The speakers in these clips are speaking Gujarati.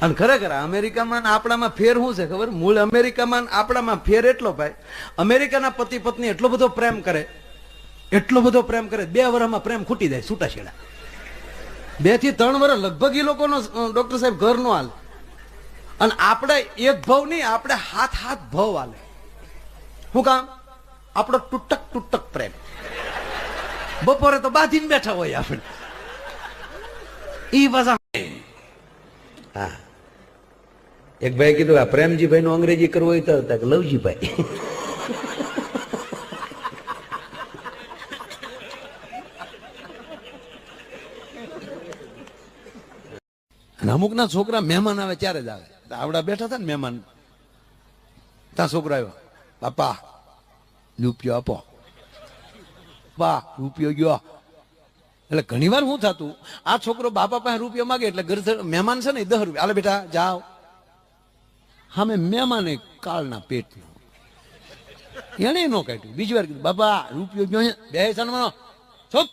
અને ખરેખર અમેરિકામાં આપણામાં ફેર શું છે ખબર? મૂળ અમેરિકામાં આપણામાં ફેર એટલો ભાઈ, અમેરિકાના પતિ પત્ની એટલો બધો પ્રેમ કરે, 2 વર્ષમાં પ્રેમ ખૂટી જાય છૂટાછેડા. 2 થી 3 વર્ષ લગભગ એ લોકોનો ડોક્ટર સાહેબ ઘર નો હાલ. અને આપણે એક ભાવ નહીં, આપણે હાથ ભાવ હાલે. શું કામ? આપણો તૂટક પ્રેમ. બપોરે તો બાંધીને બેઠા હોય આપણે. ઈ પાછા હા, એક ભાઈ કીધું આ પ્રેમજીભાઈ નું અંગ્રેજી કરવું હોય તો લવજીભાઈ. અમુક ના છોકરા મહેમાન આવે ત્યારે જ આવે. આવડા બેઠા હતા ને મહેમાન, ત્યાં છોકરો આવ્યો, બાપા રૂપિયો આપો, બા રૂપિયો ગયો. એટલે ઘણી વાર શું થતું, આ છોકરો બાપા પાસે રૂપિયો માગે એટલે ઘર મહેમાન છે ને 10 રૂપિયા, આલે બેટા જાઓ. સામે મહેમાને કાળના પેટનું એને ન કાઢ્યું. બીજી વાર કીધું, બાપા રૂપિયો ગયો, બે સન્માનો છોપ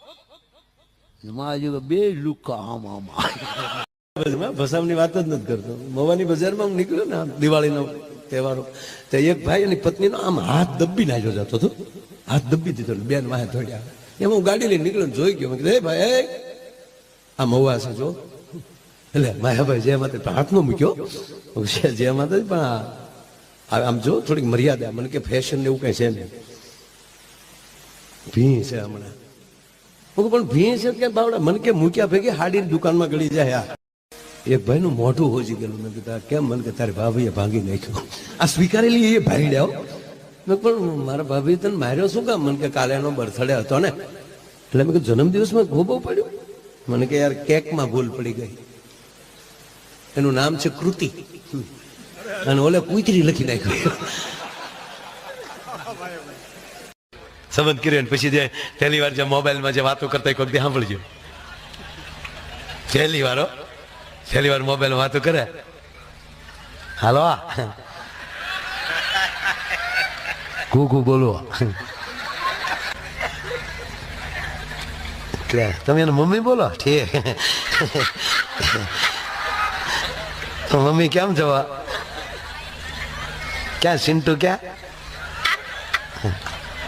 બે લુકા આમાં. ભસામની વાત જ નથી કરતો. મવાની બજારમાં હું નીકળ્યો ને દિવાળીનો તહેવારો, તો એક ભાઈ એની પત્નીનો આમ હાથ દબ્બી નાખ્યો જતો હતો. હાથ દબ્બી દીધો, બેન વાહે દોડ્યા. એમાં હું ગાડી લઈને નીકળ્યો, જોઈ ગયો. મેં કીધું, હે ભાઈ આ મહુવા છે જો. એટલે માયાભાઈ જે માતે હાથ નો મૂક્યો, જે માતે પણ આમ જો થોડીક મર્યાદા. મને કે ફેશન ને એવું કઈ છે ને, ભી છે હમણાં. હું પણ ભી છે કે બાવડા, મને કે મૂક્યા ભેગી હાડીની દુકાનમાં ગળી જાય. એક ભાઈ નું મોઢું હોજી ગયેલું. મેં કીધું કેમ? મને કે તારી ભાભીએ ભાંગી નાખ્યો. આ સ્વીકારેલી એ ભાઈ ડ્યા. મેં પણ મારા ભાભી તને માર્યો શું કામ? મને કે કાલે એનો બર્થડે હતો ને, એટલે મેં કીધું જન્મદિવસમાં ગોબો પડ્યો. મને કે યાર કેકમાં ભૂલ પડી ગઈ. એનું નામ છે કૃતિ, અને ઓલે કુતરી લખી નાખ્યો. સંબંધ કર્યો ને પછી જે પહેલી વાર જે મોબાઈલમાં જે વાતો કરતા એક વખતે સાંભળજો. પહેલી વાર મોબાઈલમાં વાતો કરે, હાલો કુકુ બોલો. તમે એને મમ્મી બોલો? ઠીક. તો મમ્મી કેમ જવા? ક્યાં સિન્ટુ ક્યાં?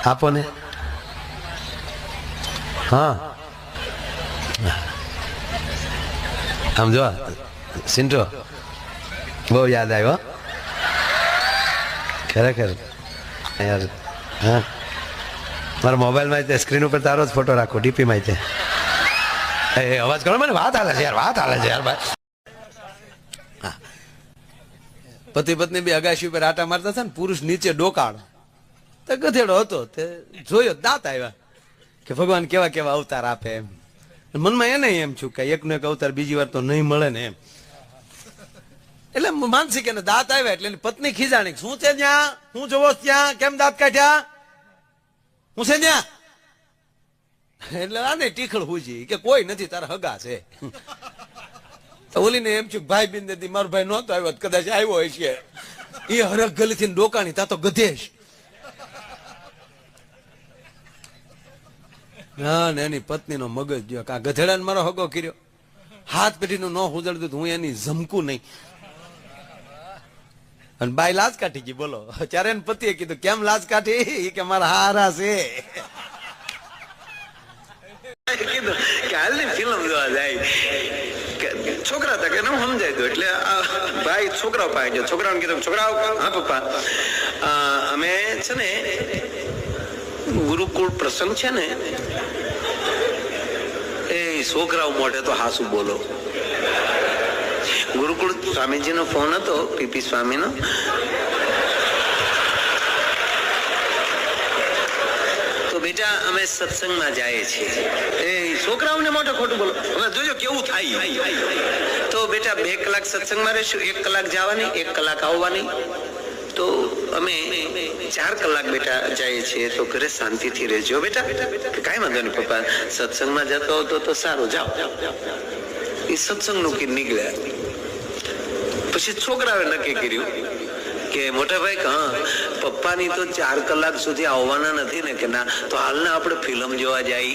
આપો ને. હા આમ જો સિન્ટુ, બહુ યાદ આવ્યો ખરેખર યાર. હા મારા મોબાઈલમાં સ્ક્રીન ઉપર તારો જ ફોટો રાખો, ડીપીમાં તે અવાજ કરો. મને વાત હાલે છે યાર, વાત હાલે છે યાર ભાઈ. પતિ પત્ની બે અગાશી ઉપર આટા મારતા હતા ને, પુરુષ નીચે ડોકાળ, તો ગધેડો હતો તે જોયો, દાંત આવ્યા કે ભગવાન કેવા કેવા અવતાર આપે એમ. મનમાં એને એમ છું કે એકનો એક અવતાર બીજી વાર તો નહીં મળે ને એમ. એટલે માનસિક એને દાંત આવ્યા એટલે એની પત્ની ખીજાણી, શું છે ત્યાં? હું જોવો ત્યાં કેમ દાંત કાઢ્યા? હું છે ત્યાં? એટલે આને ટીખળ હુજી કે કોઈ નથી, તારા હગા છે. ઓલીને એમ છું ભાઈ બિન દીધી મારો ભાઈ નહોતો આવ્યો, કદાચ આવ્યો હોય છે. એ હરખ ગલીથી ડોકાણી, તા તો ગધેશ. હા ને એની પત્નીનો મગજ જો આ ગધેડાને મારો હગો કર્યો, હાથ પેઢીનું ન હુજડતું હું એની જમકું નહીં. અને બાઈ લાજ કાઢી ગઈ બોલો. ત્યારે એને પતિએ કીધું કેમ લાજ કાઢી? કે મારા હારા છે. કીધું કે હાલની ફિલ્મ જોવા જાય. છોકરા હતા કે સમજાય દો. એટલે ભાઈ છોકરાઓ પાસે ગયો, છોકરાઓને કીધું છોકરાઓ હા પપ્પા અમે છે ને ગુરુકુળ પ્રસંગ છે ને, એ છોકરાઓ મોઢે તો હાસુ બોલો. ગુરુકુળ સ્વામીજીનો ફોન હતો, પીપી સ્વામીનો. તો બેટા અમે સત્સંગમાં જઈએ છીએ. એ છોકરાઓને મોઢે ખોટું બોલો. હવે જોજો કેવું થાય. તો બેટા 2 કલાક સત્સંગમાં રહેશું, 1 કલાક જવાની, 1 કલાક આવવાની. તો અમે 4 કલાક બેટા જઈએ છીએ, તો ઘરે શાંતિથી રહેજો બેટા. કાંઈ વાંધો નહીં પપ્પા, સત્સંગમાં જતો હતો તો સારું, જાઓ. એ સત્સંગનું કીધ નીકળ્યા. પછી છોકરાએ નક્કી કર્યું કે મોટા ભાઈ હા પપ્પાની તો 4 કલાક સુધી આવવાના નથી ને, કે ના તો હાલના આપણે ફિલ્મ જોવા જાય.